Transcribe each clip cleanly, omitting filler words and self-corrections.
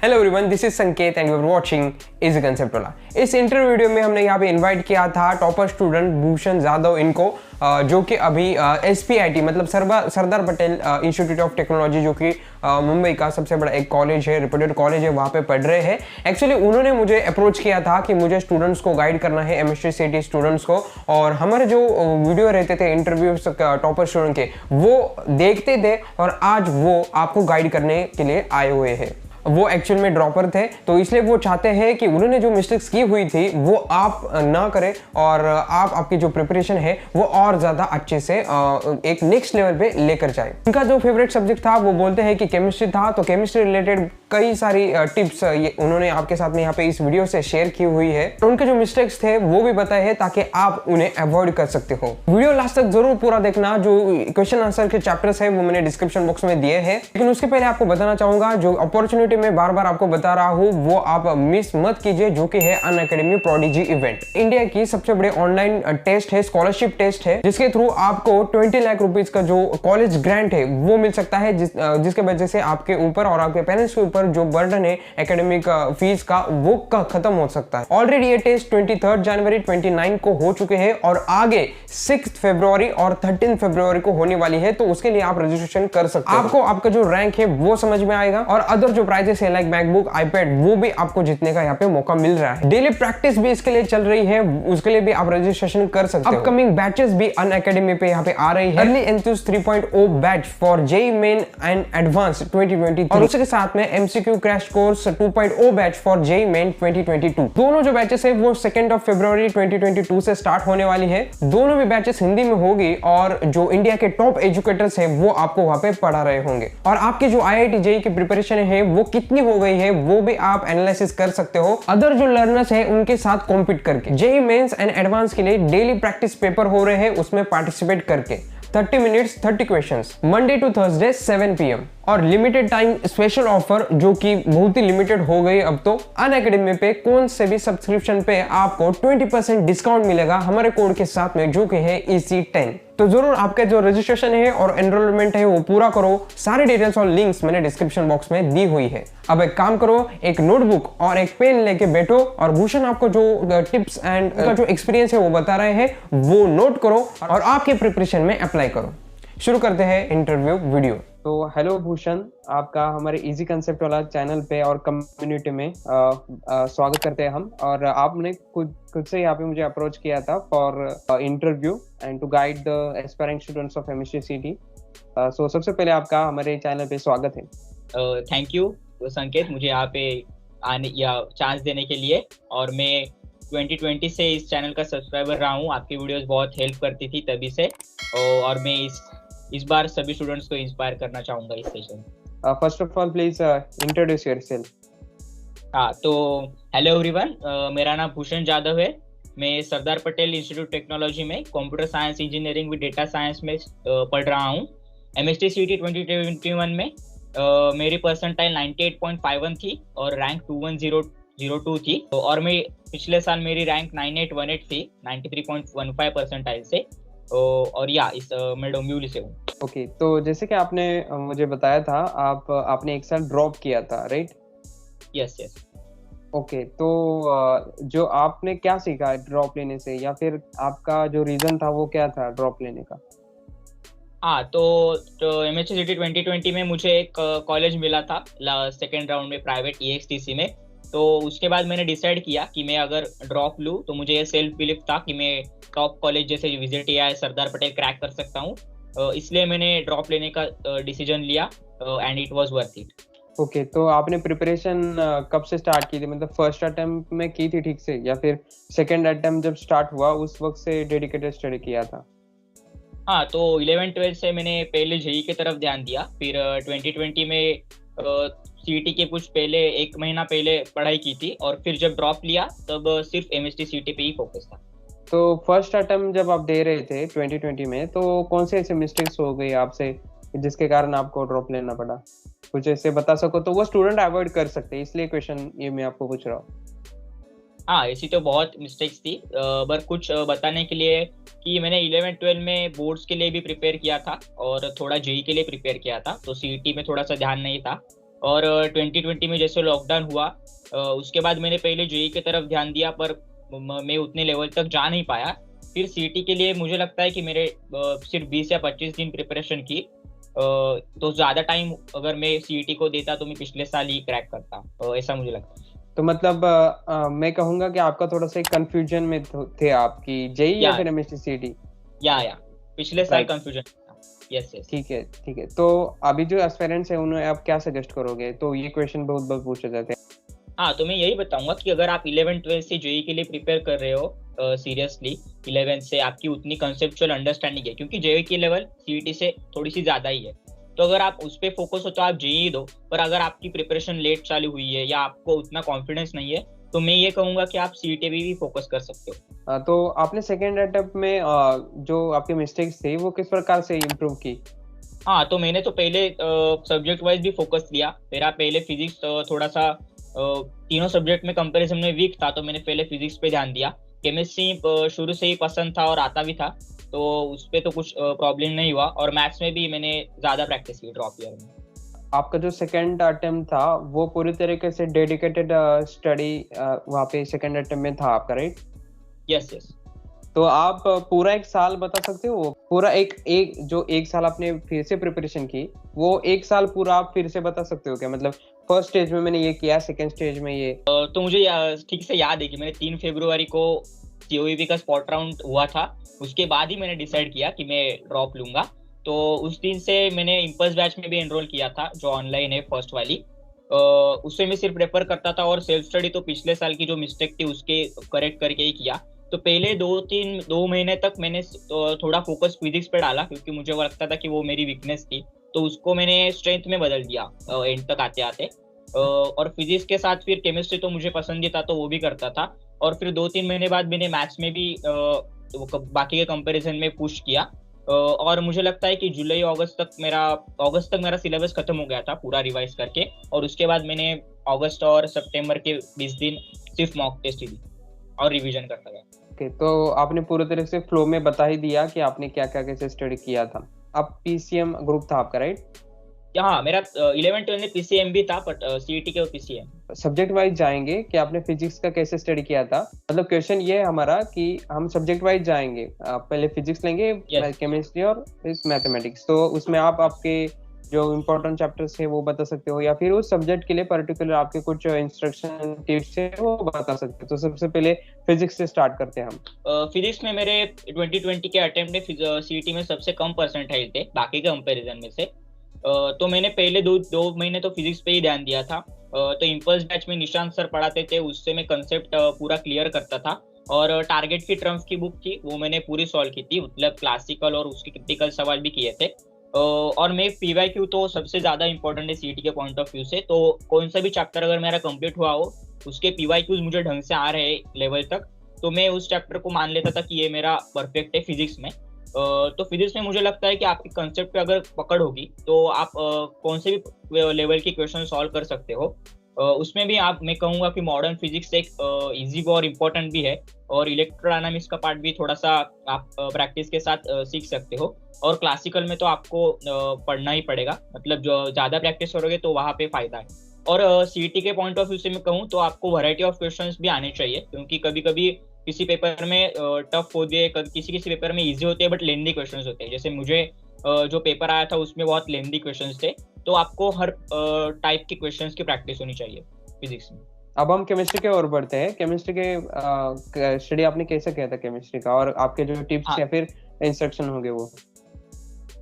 Hello everyone, this is Sanket and you are watching easy concept वाला। इस interview video में हमने यहाँ पे इनवाइट किया था टॉपर स्टूडेंट भूषण जाधव इनको, जो कि अभी SPIT मतलब Sardar Patel institute of technology, जो कि मुंबई का सबसे बड़ा एक कॉलेज है, रिप्यूटेड कॉलेज है, वहाँ पे पढ़ रहे हैं। एक्चुअली उन्होंने मुझे अप्रोच किया था कि मुझे स्टूडेंट्स को गाइड करना है, MST CT स्टूडेंट्स को, और हमारे जो वीडियो रहते थे इंटरव्यू टॉपर स्टूडेंट के, वो देखते थे और आज वो आपको गाइड करने के लिए आए हुए हैं। वो एक्चुअल में ड्रॉपर थे, तो इसलिए वो चाहते हैं कि उन्होंने जो मिस्टेक्स की हुई थी वो आप ना करें और आपकी जो प्रिपरेशन है वो और ज़्यादा अच्छे से एक नेक्स्ट लेवल पे लेकर जाए। उनका जो फेवरेट सब्जेक्ट था वो बोलते हैं कि केमिस्ट्री था, तो केमिस्ट्री रिलेटेड कई सारी टिप्स ये उन्होंने आपके साथ में यहाँ पे इस वीडियो से शेयर की हुई है। उनके जो मिस्टेक्स थे वो भी बताए हैं ताकि आप उन्हें अवॉइड कर सकते हो। वीडियो लास्ट तक जरूर पूरा देखना। जो क्वेश्चन आंसर के चैप्टर्स है वो मैंने डिस्क्रिप्शन बॉक्स में दिए हैं, लेकिन उसके पहले आपको बताना चाहूंगा जो अपॉर्चुनिटी मैं बार बार आपको बता रहा हूं वो आप मिस मत कीजिए, जो कि है अनअकैडमी प्रोडिजी इवेंट। इंडिया की सबसे बड़े ऑनलाइन टेस्ट है, स्कॉलरशिप टेस्ट है, जिसके थ्रू आपको 20 लाख रुपीज का जो कॉलेज ग्रांट है वो मिल सकता है, जिसके वजह से आपके ऊपर और आपके पेरेंट्स के ऊपर जो बर्डन है एकेडमिक फीस का वो खत्म हो सकता है। ऑलरेडी ये टेस्ट 23 जनवरी 29 को हो चुके हैं और आगे 6 फरवरी और 13 फरवरी को होने वाली है, तो उसके लिए आप रजिस्ट्रेशन कर सकते हैं। आपको आपका जो रैंक है वो समझ में आएगा और अदर जो प्राइजेस है लाइक मैकबुक, आईपैड, वो भी आपको जीतने का यहाँ पे मौका मिल रहा है। डेली प्रैक्टिस भी इसके लिए चल रही है, उसके लिए भी आप रजिस्ट्रेशन कर सकते हो। अपकमिंग बैचेस भी अनअकैडमी पे यहाँ पे आ रही है। Early enthuse 3.0 batch for JEE main and advanced 2023 और उसके साथ में MCQ crash course 2.0 batch for JEE main 2022। दोनों जो बैचेस है वो 2 फरवरी 2022 से स्टार्ट होने वाली है। दोनों भी बैचेस हिंदी में होगी और जो इंडिया के टॉप एजुकेटर्स है वो आपको वहां पे पढ़ा रहे होंगे। और आपकी जो IIT JEE की प्रिपरेशन है वो कितनी हो गई है वो भी आप एनालिसिस कर सकते हो अदर जो लर्नर्स है उनके साथ कॉम्पीट करके। JEE मेंस एंड एडवांस के लिए डेली प्रैक्टिस पेपर हो रहे हैं, उसमें पार्टिसिपेट करके 30 minutes 30 questions, Monday to Thursday 7 PM और लिमिटेड टाइम स्पेशल ऑफर जो कि बहुत ही लिमिटेड हो गई अब तो। अनअकैडमी पे कौन से भी सब्सक्रिप्शन पे आपको 20% डिस्काउंट मिलेगा हमारे कोड के साथ में, जो कि है EC10। तो जरूर आपका जो रजिस्ट्रेशन है और एनरोलमेंट है वो पूरा करो। सारी डिटेल्स और लिंक्स मैंने डिस्क्रिप्शन बॉक्स में दी हुई है। अब एक काम करो, एक नोटबुक और एक पेन लेके बैठो और भूषण आपको जो टिप्स एंड का जो एक्सपीरियंस है वो बता रहे हैं वो नोट करो और आपके प्रिपरेशन में अप्लाई करो। शुरू करते हैं इंटरव्यू वीडियो। तो हेलो भूषण, आपका हमारे इजी कंसेप्ट वाला चैनल पे और कम्युनिटी में स्वागत करते हैं हम। और आपने खुद से यहाँ पे मुझे अप्रोच किया था for interview and to guide the aspiring students of MST CT। So सबसे पहले आपका हमारे चैनल पे स्वागत है। थैंक यू संकेत, मुझे यहाँ पे आने या चांस देने के लिए। और मैं 2020 से इस चैनल का सब्सक्राइबर रहा हूँ, आपकी वीडियोस बहुत हेल्प करती थी तभी से, और मैं इस बार सभी स्टूडेंट्स को इंस्पायर करना चाहूंगा इस session. First of all please introduce yourself. हाँ, तो हेलो एवरीवन, मेरा नाम भूषण जाधव है। मैं सरदार पटेल इंस्टीट्यूट टेक्नोलॉजी में computer science engineering with data science में पढ़ रहा हूँ। MST CT 2021 में मेरी परसेंटाइल 98.51 थी और रैंक 21002 थी, और मैं पिछले साल मेरी रैंक 9818 थी 93.15 परसेंटाइल से। और मैं डोंबिवली से हूँ। ओके, तो जैसे कि आपने मुझे बताया था आपने एक साल ड्रॉप किया था, राइट? यस। ओके, तो जो आपने क्या सीखा ड्रॉप लेने से, या फिर आपका जो रीजन था वो क्या था ड्रॉप लेने का? हाँ, तो MST CT 2020 में मुझे एक कॉलेज मिला था सेकेंड राउंड में, प्राइवेट EXTC में। तो उसके बाद मैंने डिसाइड किया कि मैं अगर ड्रॉप लूँ तो मुझे ये सेल्फ बिलीफ था कि मैं टॉप कॉलेज जैसे विजिट या सरदार पटेल क्रैक कर सकता हूँ। इसलिए मैंने ड्रॉप लेने का डिसीजन लिया and it was worth it. Okay, तो आपने प्रिपरेशन कब से स्टार्ट की थी? मतलब फर्स्ट अटेम्प्ट में की थी ठीक से, या फिर सेकंड अटेम्प्ट जब स्टार्ट हुआ उस वक्त से डेडिकेटेड स्टडी किया था? हाँ, तो 11-12 से मैंने पहले JEE की तरफ ध्यान दिया, फिर 2020 में CT के कुछ पहले 1 महीना पहले पढ़ाई की थी, और फिर जब ड्रॉप लिया तब सिर्फ MST CT पे ही फोकस था। तो फर्स्ट अटेम्प्ट जब आप दे रहे थे 2020 में, तो कौन से ऐसे मिस्टेक्स हो गई आपसे जिसके कारण आपको ड्रॉप लेना पड़ा? कुछ ऐसे बता सको तो वो स्टूडेंट अवॉइड कर सकते हैं, इसलिए क्वेश्चन ये मैं आपको पूछ रहा हूँ। हाँ, ऐसी तो बहुत मिस्टेक्स थी, पर कुछ बताने के लिए कि मैंने 11-12 में बोर्ड्स के लिए भी प्रिपेयर किया था और थोड़ा JEE के लिए प्रिपेयर किया था, तो CT में थोड़ा सा ध्यान नहीं था। और 2020 में जैसे लॉकडाउन हुआ, उसके बाद मैंने पहले जेई की तरफ ध्यान दिया, पर मैं उतने लेवल तक जा नहीं पाया। फिर सीईटी के लिए मुझे लगता है कि मेरे सिर्फ 20 या 25 दिन प्रिपरेशन की, तो ज्यादा टाइम अगर मैं सीईटी को देता तो मैं पिछले साल ही क्रैक करता, ऐसा मुझे लगता है। तो मतलब मैं कहूंगा कि आपका थोड़ा सा कंफ्यूजन में थे आप कि जेई या या फिर एमएसटी सीईटी। या पिछले साल राइट। कंफ्यूजन था। Yes yes. ठीक है, ठीक है। तो अभी जो एस्पिरेंट्स है उन्हें आप क्या सजेस्ट करोगे? तो ये क्वेश्चन बहुत बहुत पूछे जाते हैं। हाँ, तो मैं यही बताऊंगा कि अगर आप 11th-12th से जेई के लिए प्रिपेयर कर रहे हो सीरियसली, 11th से आपकी उतनी कंसेप्चुअल अंडरस्टैंडिंग है, क्योंकि जेई की लेवल सीईटी से थोड़ी सी ज्यादा ही है। तो अगर आप उस पर फोकस हो तो आप जेई दो, पर अगर आपकी प्रिपरेशन लेट चालू हुई है या आपको उतना कॉन्फिडेंस नहीं है, तो मैं ये कहूंगा कि आप सीईटी भी फोकस कर सकते हो। तो आपने सेकेंड अटेम्प्ट में जो आपके मिस्टेक्स थे वो किस प्रकार से इम्प्रूव की? हाँ, तो मैंने तो पहले सब्जेक्ट वाइज भी फोकस लिया। मेरा पहले फिजिक्स थोड़ा सा तीनों सब्जेक्ट में कंपैरिजन में वीक था, तो मैंने पहले फिजिक्स पे ध्यान दिया। केमिस्ट्री शुरू से ही पसंद था और आता भी था, तो उस पे तो कुछ प्रॉब्लम नहीं हुआ। और मैथ्स में भी मैंने ज्यादा प्रैक्टिस की ड्रॉप ईयर में। आपका जो सेकेंड अटेम्प्ट था वो पूरी तरीके से डेडिकेटेड स्टडी वहाँ पे सेकेंड अटेम्प्ट में था आपका, राइट? Yes yes. तो आप पूरा एक साल बता सकते हो? पूरा एक एक जो एक साल आपने फिर से प्रिपरेशन की, वो एक साल पूरा आप फिर से बता सकते हो क्या? मतलब फर्स्ट स्टेज में मैंने ये किया, सेकंड स्टेज में ये। तो मुझे ठीक से याद है कि मैंने 3 फरवरी को सीओईबी का स्पॉट राउंड हुआ था। उसके बाद ही मैंने डिसाइड किया कि मैं ड्रॉप लूंगा। तो उस दिन से मैंने इम्पल्स बैच में भी एनरोल किया था, जो ऑनलाइन है फर्स्ट वाली। उससे मैं सिर्फ रेफर करता था, और सेल्फ स्टडी तो पिछले साल की जो मिस्टेक थी उसके करेक्ट करके ही किया। तो पहले 2 महीने तक मैंने थोड़ा फोकस फिजिक्स पे डाला, क्योंकि मुझे वो लगता था कि वो मेरी वीकनेस थी। तो उसको मैंने स्ट्रेंथ में बदल दिया एंड तक आते आते। और फिजिक्स के साथ फिर केमिस्ट्री तो मुझे पसंद ही था, तो वो भी करता था। और फिर 2-3 महीने बाद मैंने मैथ्स में भी बाकी के कंपैरिजन में पुश किया। और मुझे लगता है कि जुलाई अगस्त तक मेरा सिलेबस खत्म हो गया था पूरा रिवाइज करके। और उसके बाद मैंने अगस्त और सितंबर के 20 दिन सिर्फ मॉक टेस्ट ही दी और रिवीजन करता गया। ओके, तो आपने पूरे तरह से फ्लो में बता ही दिया कि आपने क्या क्या कैसे स्टडी किया था। अब पीसीएम ग्रुप था आपका, राइट? हाँ, मेरा 11-12 में पीसीएम भी था, बट सीईटी के पीसीएम। सब्जेक्ट वाइज जाएंगे कि आपने फिजिक्स का कैसे स्टडी किया था। मतलब क्वेश्चन ये है हमारा कि हम सब्जेक्ट वाइज जाएंगे, पहले फिजिक्स लेंगे, Yes. केमिस्ट्री और इस मैथमेटिक्स। तो उसमें आप आपके जो इम्पोर्टेंट चैप्टर्स है वो बता सकते हो, या फिर उस सब्जेक्ट के लिए पर्टिकुलर आपके कुछ इंस्ट्रक्शन टिप्स है वो बता सकते हो। तो सबसे पहले फिजिक्स से स्टार्ट करते हैं हम। फिजिक्स में मेरे 2020 के अटेम्प्ट में सीईटी में सबसे कम परसेंटाइल थे बाकी के कंपैरिजन में से। तो मैंने पहले दो महीने तो फिजिक्स पे ही ध्यान दिया था। तो इम्पल्स बैच में निशांत सर पढ़ाते थे, उससे मैं कंसेप्ट पूरा क्लियर करता था। और टारगेट की ट्रम्प की बुक थी, वो मैंने पूरी सॉल्व की थी, मतलब क्लासिकल और उसके क्रिटिकल सवाल भी किए थे। और मैं पीवाईक्यू तो सबसे ज्यादा इंपॉर्टेंट है सीईटी के पॉइंट ऑफ व्यू से। तो कौन सा भी चैप्टर अगर मेरा कंप्लीट हुआ हो, उसके पीवाईक्यूज मुझे ढंग से आ रहे लेवल तक, तो मैं उस चैप्टर को मान लेता था कि ये मेरा परफेक्ट है फिजिक्स में। तो फिजिक्स में मुझे लगता है कि आपकी कंसेप्ट पे अगर पकड़ होगी तो आप कौन से भी लेवल की क्वेश्चन सॉल्व कर सकते हो। उसमें भी मैं कहूंगा कि मॉडर्न फिजिक्स एक इजी और इम्पोर्टेंट भी है, और इलेक्ट्रोडायनामिक्स का पार्ट भी थोड़ा सा आप प्रैक्टिस के साथ सीख सकते हो। और क्लासिकल में तो आपको पढ़ना ही पड़ेगा, मतलब जो ज्यादा प्रैक्टिस करोगे तो वहाँ पे फायदा है। और सीईटी के पॉइंट ऑफ व्यू से मैं कहूँ तो आपको वैरायटी ऑफ क्वेश्चंस भी आने चाहिए, क्योंकि कभी कभी किसी पेपर में टफ होते हैं, किसी किसी पेपर में इजी होते हैं बट लेंदी क्वेश्चंस होते हैं। जैसे मुझे जो पेपर आया था उसमें बहुत लेंदी क्वेश्चंस थे। तो आपको हर टाइप के क्वेश्चंस की प्रैक्टिस होनी चाहिए फिजिक्स में। अब हम केमिस्ट्री के ओर बढ़ते हैं। केमिस्ट्री के स्टडी आपने कैसे किया था केमिस्ट्री का, और आपके जो टिप्स हाँ। या फिर इंस्ट्रक्शन होंगे वो।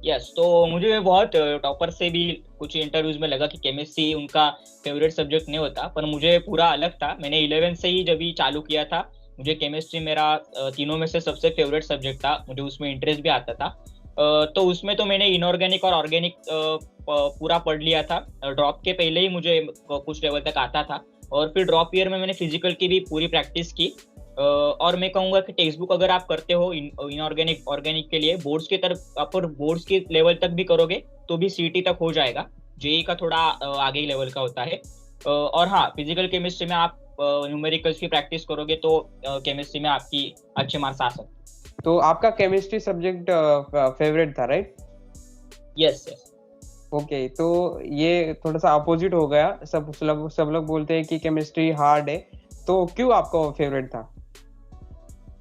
यस, तो मुझे बहुत टॉपर से भी कुछ इंटरव्यूज में लगा कि केमिस्ट्री उनका फेवरेट सब्जेक्ट नहीं होता, पर मुझे पूरा अलग था। मैंने 11 से ही जब भी चालू किया था, मुझे केमिस्ट्री मेरा तीनों में से सबसे फेवरेट सब्जेक्ट था, मुझे उसमें इंटरेस्ट भी आता था। तो उसमें तो मैंने इनऑर्गेनिक और ऑर्गेनिक पूरा पढ़ लिया था। ड्रॉप के पहले ही मुझे कुछ लेवल तक आता था, और फिर ड्रॉप ईयर में मैंने फिजिकल की भी पूरी प्रैक्टिस की। और मैं कहूंगा कि टेक्स्ट बुक अगर आप करते हो इनऑर्गेनिक ऑर्गेनिक के लिए, बोर्ड्स की तरफ आप बोर्ड्स के लेवल तक भी करोगे तो भी सीटी तक हो जाएगा। जेई का थोड़ा आगे लेवल का होता है। और हाँ, फिजिकल केमिस्ट्री में आप न्यूमेरिकल्स की प्रैक्टिस करोगे तो केमिस्ट्री में आपकी अच्छे मार्क्स आ सकते। तो आपका केमिस्ट्री सब्जेक्ट फेवरेट था, राइट? Yes yes. ओके, तो ये थोड़ा सा अपोजिट हो गया। सब लोग बोलते हैं कि केमिस्ट्री हार्ड है, तो क्यों आपका फेवरेट था?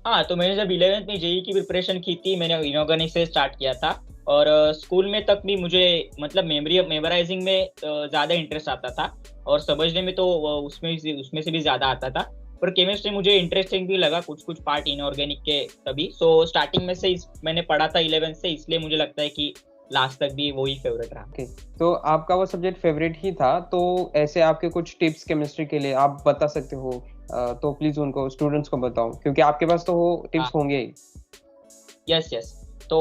हाँ, तो मैंने जब 11th में जेई की प्रिपरेशन की थी, मैंने इनऑर्गेनिक से स्टार्ट किया था। और स्कूल में तक भी मुझे मतलब मेमोराइजिंग में ज़्यादा इंटरेस्ट आता था, और समझने में तो उसमें से भी ज़्यादा आता था। पर केमिस्ट्री मुझे इंटरेस्टिंग भी लगा, कुछ कुछ पार्ट इनऑर्गेनिक के तभी। सो स्टार्टिंग में से मैंने पढ़ा था 11th से, इसलिए मुझे लगता है कि लास्ट तक भी वही फेवरेट रहा। ओके, तो आपका वो सब्जेक्ट फेवरेट ही था, तो ऐसे आपके कुछ टिप्स केमिस्ट्री के लिए आप बता सकते हो? तो प्लीज उनको, स्टूडेंट्स को बताओ, क्योंकि आपके पास तो वो टिप्स होंगे ही। Yes yes. तो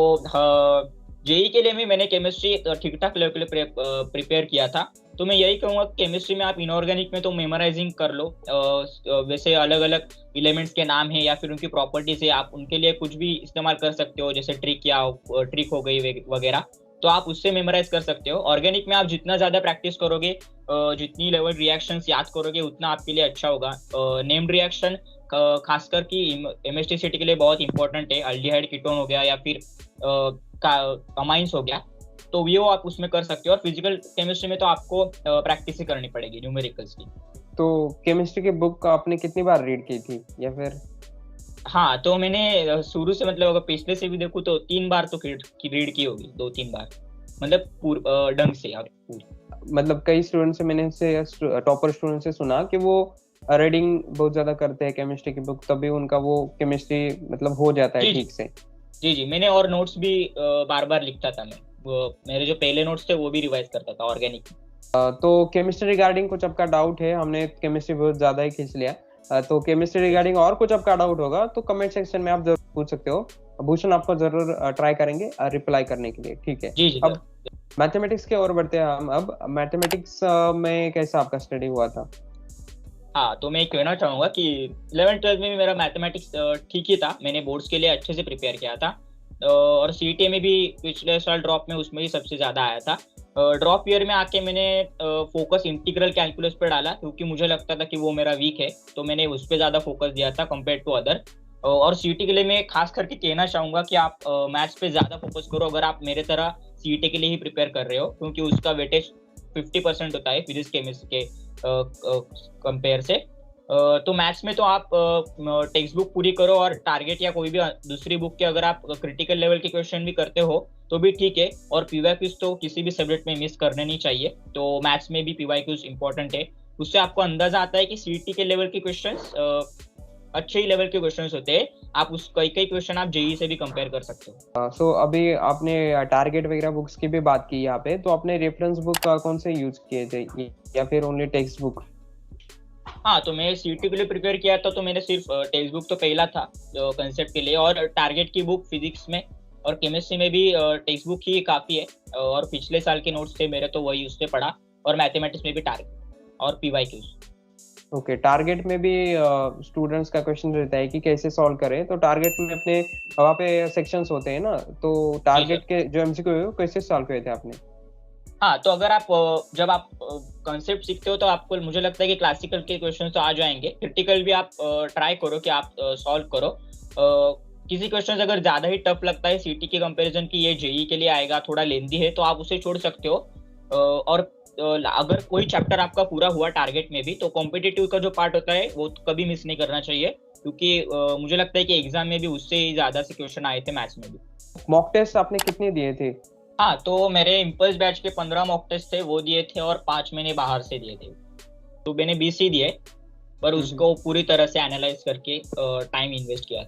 जेई के लिए भी मैंने केमिस्ट्री ठीक ठाक लेवल के लिए प्रिपेयर किया था। तो मैं यही कहूँगा केमिस्ट्री में आप इनऑर्गेनिक में तो मेमोराइजिंग कर लो। वैसे अलग अलग एलिमेंट्स के नाम है या फिर उनकी प्रॉपर्टीज है, आप उनके लिए कुछ भी इस्तेमाल कर सकते हो, जैसे ट्रिक हो गई वगैरह। तो आप उससे मेमोराइज कर सकते हो। ऑर्गेनिक में आप जितना ज्यादा प्रैक्टिस करोगे, जितनी लेवल रिएक्शंस याद करोगे, उतना आपके लिए अच्छा होगा। नेम्ड रिएक्शन खासकर कि एमएसटीसीटी के लिए बहुत इंपॉर्टेंट है। अल्डिहाइड कीटोन हो गया या फिर अमाइंस हो गया, तो वो आप उसमें कर सकते हो। और फिजिकल केमिस्ट्री में तो आपको प्रैक्टिस ही करनी पड़ेगी न्यूमेरिकल्स की। तो केमिस्ट्री की बुक आपने कितनी बार रीड की थी, या फिर? हाँ, तो मैंने शुरू से मतलब अगर पिछले से भी देखूँ तो 3 बार तो रीड की होगी, 2-3 बार, मतलब ढंग से। और मतलब कई स्टूडेंट से मैंने से टॉपर स्टूडेंट से सुना कि वो रीडिंग बहुत ज्यादा करते हैं केमिस्ट्री की बुक, तभी उनका वो केमिस्ट्री मतलब हो जाता है ठीक से। जी, मैंने और नोट्स भी बार बार लिखता था। मैं मेरे जो पहले नोट्स थे वो भी रिवाइज करता था ऑर्गेनिक। तो केमिस्ट्री रिगार्डिंग कुछ आपका डाउट है? हमने केमिस्ट्री बहुत ज्यादा ही खींच लिया। तो केमिस्ट्री रिगार्डिंग और कुछ आपका डाउट होगा तो कमेंट सेक्शन में आप जरूर पूछ सकते हो। भूषण आपको जरूर ट्राई करेंगे रिप्लाई करने के लिए, ठीक है? जी अब मैथमेटिक्स की ओर बढ़ते हैं हम। अब मैथमेटिक्स में कैसा आपका स्टडी हुआ था? हाँ, तो मैं कहना चाहूंगा कि 11th-12th में भी मेरा मैथमेटिक्स ठीक ही था। मैंने बोर्ड्स के लिए अच्छे से प्रिपेयर किया था। और सीईटी में भी पिछले साल ड्रॉप में उसमें भी सबसे ज्यादा आया था। ड्रॉप ईयर में आके मैंने फोकस इंटीग्रल कैलकुलस पे डाला, क्योंकि मुझे लगता था कि वो मेरा वीक है, तो मैंने उस पर ज्यादा फोकस दिया था कंपेयर टू अदर। और सीईटी के लिए मैं खास करके कहना चाहूंगा कि आप मैथ्स पे ज्यादा फोकस करो, अगर आप मेरे तरह सीईटी के लिए ही प्रिपेयर कर रहे हो, क्योंकि उसका वेटेज 50% होता है फिजिक्स केमिस्ट्री के कंपेयर से। तो मैथ्स में तो आप टेक्स्ट बुक पूरी करो, और टारगेट या कोई भी दूसरी बुक के अगर आप क्रिटिकल लेवल के क्वेश्चन भी करते हो तो भी ठीक है। और पीवाईक्यूज तो किसी भी सब्जेक्ट में मिस करने नहीं चाहिए, तो मैथ्स में भी पीवाईक्यूज इंपॉर्टेंट है। उससे आपको अंदाजा आता है कि सीईटी के लेवल के क्वेश्चंस अच्छे ही लेवल के क्वेश्चंस होते हैं। आप उस कई क्वेश्चन आप जेई से भी कंपेयर कर सकते हो। सो अभी आपने टारगेट वगैरह बुक्स की भी बात की यहाँ पे, तो आपने रेफरेंस बुक कौन से यूज किए थे, या फिर ओनली टेक्स्ट बुक? हाँ, तो मैं सीईटी के लिए प्रिपेयर किया था, तो मैंने सिर्फ टेक्स्ट बुक तो पहला था कंसेप्ट के लिए, और टारगेट की बुक फिजिक्स में और केमिस्ट्री में भी टेक्स्ट बुक ही काफी है। और पिछले साल के नोट्स थे मेरे, तो वही उससे पढ़ा। और मैथमेटिक्स में भी टारगेट और पीवाईक्यूज। ओके, टारगेट में भी स्टूडेंट्स का क्वेश्चन रहता है कि कैसे सॉल्व करें। तो टारगेट में अपने वहाँ पे सेक्शंस होते हैं ना, तो टारगेट के जो एमसीक्यू है वो कैसे सॉल्व किए थे आपने? हाँ, तो अगर आप जब आप कॉन्सेप्ट सीखते हो तो आपको, मुझे लगता है कि क्लासिकल के क्वेश्चन तो आ जाएंगे। क्रिटिकल भी आप ट्राई करो कि आप सॉल्व करो। किसी क्वेश्चन अगर ज्यादा ही टफ लगता है सीटी के कंपैरिजन की ये जेई के लिए आएगा, थोड़ा लेंदी है, तो आप उसे छोड़ सकते हो। और अगर कोई चैप्टर आपका पूरा हुआ टारगेट में भी, तो कॉम्पिटिटिव का जो पार्ट होता है वो तो कभी मिस नहीं करना चाहिए, क्योंकि मुझे लगता है कि एग्जाम में भी उससे ही ज्यादा से क्वेश्चन आए थे मैथ्स में भी। मॉक टेस्ट आपने कितने दिए थे? हाँ, तो मेरे इम्पल्स बैच के 15 मॉक टेस्ट थे, वो दिए थे, और 5 मैंने बाहर से दिए थे। तो मैंने 20 ही दिए, पर उसको पूरी तरह से एनालाइज करके टाइम इन्वेस्ट किया।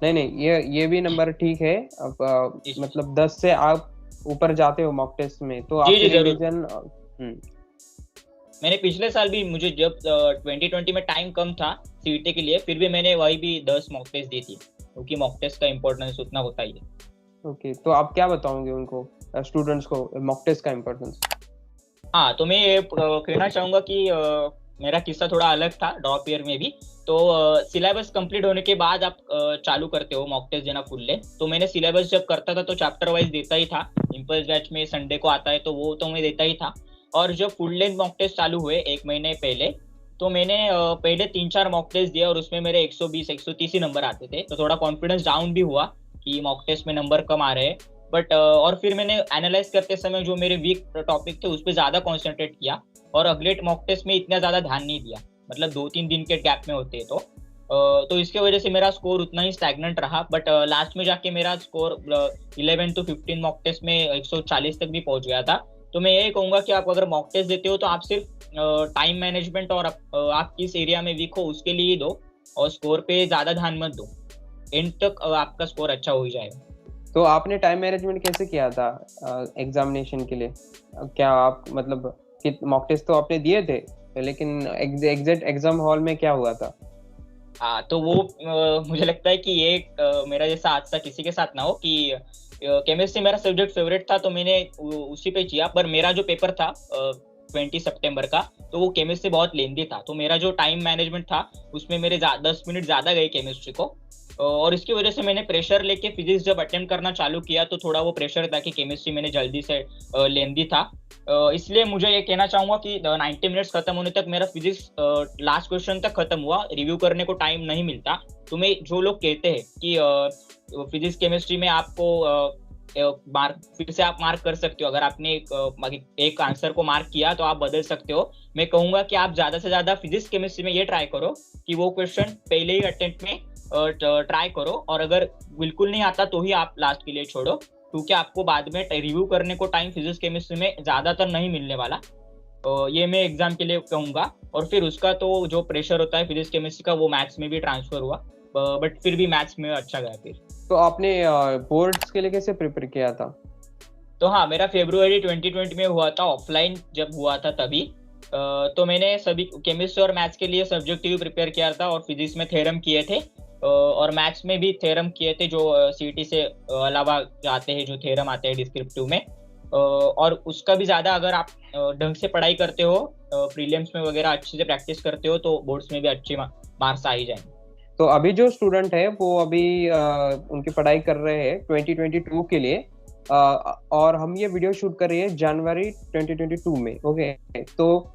नहीं, ये भी नंबर ठीक है। अब मतलब 10 से आप ऊपर जाते हो मॉक टेस्ट में, तो आपकी रिवीजन। मैंने पिछले साल भी, मुझे जब 2020 में टाइम कम था सीईटी के लिए, फिर भी मैंने वही भी 10 मॉक टेस्ट दी थी, क्योंकि मॉक टेस्ट का इम्पोर्टेंस उतना होता ही है। ओके, तो आप क्या बताओगे उनको, स्टूडेंट्स को, मॉक टेस्ट का इम्पोर्टेंस? हाँ, तो मैं ये कहना चाहूंगा कि मेरा किस्सा थोड़ा अलग था ड्रॉप ईयर में भी। तो सिलेबस कंप्लीट होने के बाद आप चालू करते हो मॉक टेस्ट देना फुल डे। तो मैंने सिलेबस जब करता था तो चैप्टर वाइज देता ही था। इम्पल्स बैच में संडे को आता है, तो वो तो मैं देता ही था। और जब फुल लेंथ मॉक टेस्ट चालू हुए 1 महीने पहले, तो मैंने पहले 3-4 मॉक टेस्ट दिया, और उसमें मेरे 120-130 ही नंबर आते थे। तो थोड़ा कॉन्फिडेंस डाउन भी हुआ कि मॉक टेस्ट में नंबर कम आ रहे हैं। बट और फिर मैंने एनालाइज करते समय जो मेरे वीक टॉपिक थे उस पर ज्यादा कॉन्सेंट्रेट किया और अगले मॉक टेस्ट में इतना ज्यादा ध्यान नहीं दिया, मतलब 2-3 दिन के गैप में होते तो इसके वजह से मेरा स्कोर उतना ही स्टैग्नेंट रहा। बट लास्ट में जाके मेरा स्कोर 11 to 15 मॉक टेस्ट में 140 तक भी पहुंच गया था। तो मैं यही कहूंगा कि आप अगर मॉक टेस्ट देते हो तो आप सिर्फ टाइम मैनेजमेंट और आप किस एरिया में वीक हो उसके लिए ही दो, और स्कोर पे ज्यादा ध्यान मत दो, एंड तक आपका स्कोर अच्छा हो ही जाएगा। तो आपने टाइम मैनेजमेंट कैसे किया था एग्जामिनेशन के लिए? क्या आप मतलब मॉक टेस्ट तो आपने दिए थे, लेकिन एग्जैक्ट एग्जाम हॉल में क्या हुआ था? तो वो मुझे लगता है कि ये मेरा जैसा हादसा किसी के साथ ना हो कि केमिस्ट्री मेरा सब्जेक्ट फेवरेट था तो मैंने उसी पे किया, पर मेरा जो पेपर था 20 सितंबर का, तो वो केमिस्ट्री बहुत लेंदी था, तो मेरा जो टाइम मैनेजमेंट था उसमें मेरे 10 मिनट ज्यादा गए केमिस्ट्री को, और इसकी वजह से मैंने प्रेशर लेके फिजिक्स जब अटेम्प्ट करना चालू किया तो थोड़ा वो प्रेशर था कि केमिस्ट्री मैंने जल्दी से लेंदी था। इसलिए मुझे ये कहना चाहूंगा कि 90 मिनट्स खत्म होने तक मेरा फिजिक्स लास्ट क्वेश्चन तक खत्म हुआ, रिव्यू करने को टाइम नहीं मिलता। तो मैं जो लोग कहते हैं कि फिजिक्स केमिस्ट्री में आपको मार्क फिर से आप मार्क कर सकते हो, अगर आपने एक आंसर को मार्क किया तो आप बदल सकते हो, मैं कहूंगा कि आप ज्यादा से ज्यादा फिजिक्स केमिस्ट्री में ये ट्राई करो कि वो क्वेश्चन पहले ही अटेम्प्ट में ट्राई करो, और अगर बिल्कुल नहीं आता तो ही आप लास्ट के लिए छोड़ो, क्योंकि आपको बाद में रिव्यू करने को टाइम फिजिक्स केमिस्ट्री में ज्यादातर नहीं मिलने वाला। ये मैं एग्जाम के लिए कहूंगा। और फिर उसका तो जो प्रेशर होता है फिजिक्स केमिस्ट्री का वो मैथ्स में भी ट्रांसफर हुआ, बट फिर भी मैथ्स में अच्छा गया फिर। तो आपने बोर्ड्स के लिए कैसे प्रिपेयर किया था? तो हाँ, मेरा फरवरी 2020 में हुआ था, ऑफलाइन जब हुआ था तभी। तो मैंने सभी केमिस्ट्री और मैथ्स के लिए सब्जेक्टिव प्रिपेयर किया था, और फिजिक्स में थ्योरम किए थे, और मैथ्स में भी थ्योरम किए थे जो सीईटी से अलावा आते हैं, जो थ्योरम आते हैं डिस्क्रिप्टिव में। और उसका भी ज्यादा अगर आप ढंग से पढ़ाई करते हो, प्रीलिम्स में वगैरह अच्छे से प्रैक्टिस करते हो, तो बोर्ड्स में भी अच्छे मार्क्स आ ही जाएंगे। तो अभी जो स्टूडेंट है वो अभी उनकी पढ़ाई कर रहे हैं 2022 के लिए, और हम ये वीडियो शूट कर रहे हैं जनवरी 2022 में। ओके, तो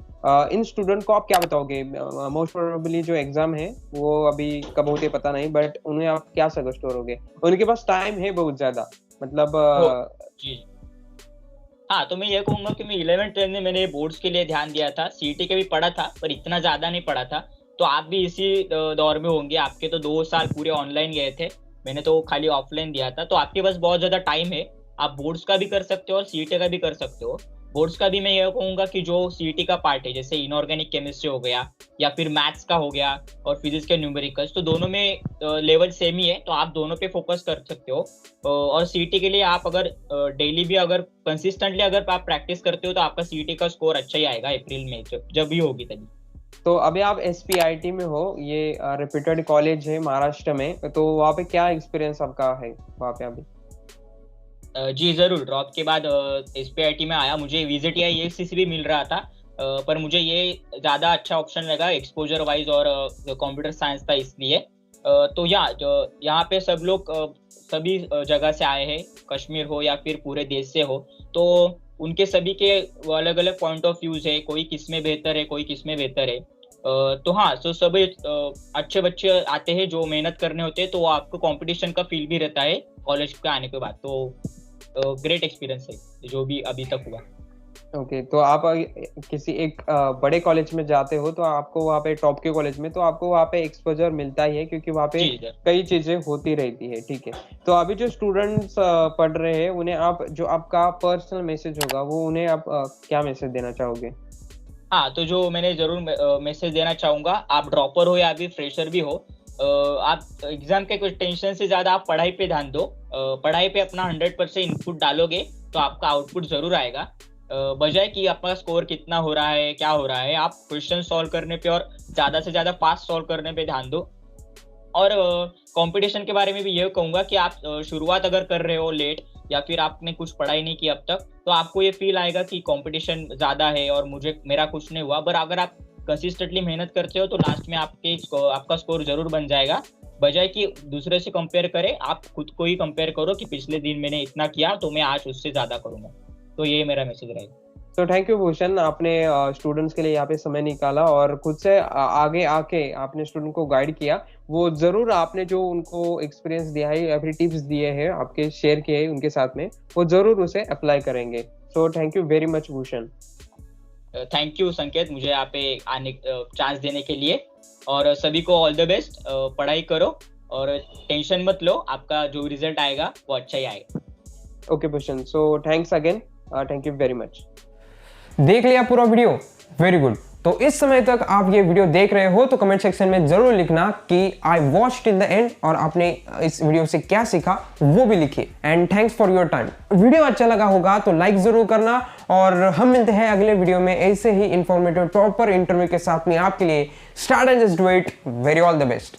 इन स्टूडेंट को आप क्या बताओगे? मोस्ट प्रोबेबली जो एग्जाम है वो अभी कब होते पता नहीं, बट उन्हें आप क्या सजेस्ट करोगे? उनके पास टाइम है बहुत ज्यादा, मतलब जी हाँ, तो मैं ये कहूंगा कि मैं 11th-12 में मैंने बोर्ड्स के लिए ध्यान दिया था, सीईटी के भी पढ़ा था पर इतना ज्यादा नहीं पढ़ा था। तो आप भी इसी दौर में होंगे, आपके तो 2 साल पूरे ऑनलाइन गए थे, मैंने तो खाली ऑफलाइन दिया था, तो आपके पास बहुत ज्यादा टाइम है, आप बोर्ड्स का भी कर सकते हो और सीईटी का भी कर सकते हो। बोर्ड्स का भी मैं ये कहूंगा कि जो सीईटी का पार्ट है, जैसे इनऑर्गेनिक केमिस्ट्री हो गया या फिर मैथ्स का हो गया और फिजिक्स के न्यूमेरिकल्स, तो दोनों में लेवल सेम ही है, तो आप दोनों पे फोकस कर सकते हो। और सीईटी के लिए आप अगर डेली भी अगर कंसिस्टेंटली अगर आप प्रैक्टिस करते हो तो आपका सीईटी का स्कोर अच्छा ही आएगा अप्रैल में, जब भी होगी तभी। तो अभी आप SPIT में हो, ये रेप्यूटेड कॉलेज है महाराष्ट्र में, तो वहाँ पे क्या एक्सपीरियंस आपका है वहाँ पे अभी? जी जरूर, ड्रॉप के बाद SPIT में आया, मुझे VJTI EXCC भी मिल रहा था, पर मुझे ये ज्यादा अच्छा ऑप्शन लगा एक्सपोजर वाइज, और कंप्यूटर साइंस था इसलिए। तो यहाँ पे सब लोग सभी जगह से आए हैं, कश्मीर हो या फिर पूरे देश से हो, तो उनके सभी के अलग अलग पॉइंट ऑफ व्यूज है, कोई किस में बेहतर है, कोई किस में बेहतर है। तो हाँ, तो सभी अच्छे बच्चे आते हैं जो मेहनत करने होते हैं, तो आपको कंपटीशन का फील भी रहता है कॉलेज के आने के बाद। तो ग्रेट एक्सपीरियंस है जो भी अभी तक हुआ। ओके, तो आप किसी एक बड़े कॉलेज में जाते हो तो आपको वहाँ पे टॉप के कॉलेज में तो आपको वहाँ पे एक्सपोजर मिलता ही है, क्योंकि वहाँ पे कई चीजें होती रहती है। ठीक है, तो अभी जो स्टूडेंट्स पढ़ रहे हैं उन्हें आप जो आपका पर्सनल मैसेज होगा वो उन्हें आप क्या मैसेज देना चाहोगे? हाँ, तो जो मैंने जरूर मैसेज देना चाहूंगा, आप ड्रॉपर हो या भी फ्रेशर भी हो, आप एग्जाम के कुछ टेंशन से ज्यादा आप पढ़ाई पे ध्यान दो। पढ़ाई पे अपना 100% इनपुट डालोगे तो आपका आउटपुट जरूर आएगा। बजाय कि आपका स्कोर कितना हो रहा है, क्या हो रहा है, आप क्वेश्चन सॉल्व करने पे और ज्यादा से ज्यादा फास्ट सॉल्व करने पे ध्यान दो। और कंपटीशन के बारे में भी ये कहूंगा कि आप शुरुआत अगर कर रहे हो लेट, या फिर आपने कुछ पढ़ाई नहीं की अब तक, तो आपको ये फील आएगा कि कंपटीशन ज्यादा है और मेरा कुछ नहीं हुआ। पर अगर आप कंसिस्टेंटली मेहनत करते हो तो लास्ट में आपका स्कोर जरूर बन जाएगा। बजाय कि दूसरे से कंपेयर करें, आप खुद को ही कंपेयर करो कि पिछले दिन मैंने इतना किया तो मैं आज उससे ज्यादा करूंगा। तो ये मेरा मैसेज रहेगा। तो थैंक यू भूषण, आपने स्टूडेंट्स के लिए यहाँ पे समय निकाला और खुद से आगे आके आपने स्टूडेंट को गाइड किया। वो जरूर आपने जो उनको एक्सपीरियंस दिया है या फिर टिप्स दिए हैं आपके शेयर किए हैं उनके साथ में, वो जरूर उसे अप्लाई करेंगे। So thank you very much Bhushan. Thank you संकेत, मुझे यहाँ पे आने चांस देने के लिए। और सभी को ऑल द बेस्ट, पढ़ाई करो और टेंशन मत लो, आपका जो रिजल्ट आएगा वो अच्छा ही आएगा। Okay Bhushan, so thanks again, thank you very much. देख लिया पूरा वीडियो, वेरी गुड। तो इस समय तक आप ये वीडियो देख रहे हो तो कमेंट सेक्शन में जरूर लिखना कि I watch till the end और आपने इस वीडियो से क्या सीखा वो भी लिखिए। And thanks for your time. Video अच्छा लगा होगा तो लाइक जरूर करना और हम मिलते हैं अगले वीडियो में ऐसे ही इंफॉर्मेटिव प्रॉपर इंटरव्यू के साथ में आपके लिए। Start and just do it. Very all the best.